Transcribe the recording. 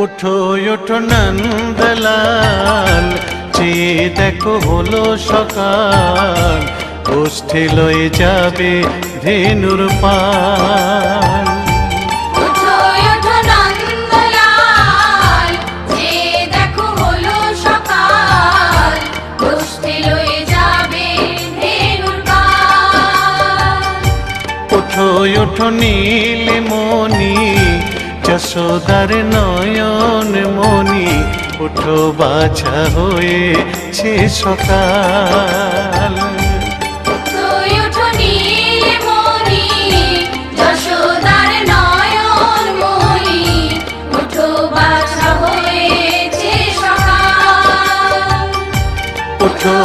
ওঠো ওঠো নন্দলাল, চেয়ে দেখো হলো সকাল, গোষ্ঠী লয়ে যাবে ধেনুর পাল। ওঠো ওঠো নন্দলাল, চেয়ে দেখো হলো সকাল, গোষ্ঠী লয়ে যাবে ধেনুর পাল। ওঠো ওঠো নীলমণি, যশোদার নয়ন মণি, ওঠো বাছা হয়েছে সকাল। ওঠো ওঠো নীলমণি, যশোদার নয়ন মণি, ওঠো বাছা হয়েছে সকাল। ওঠো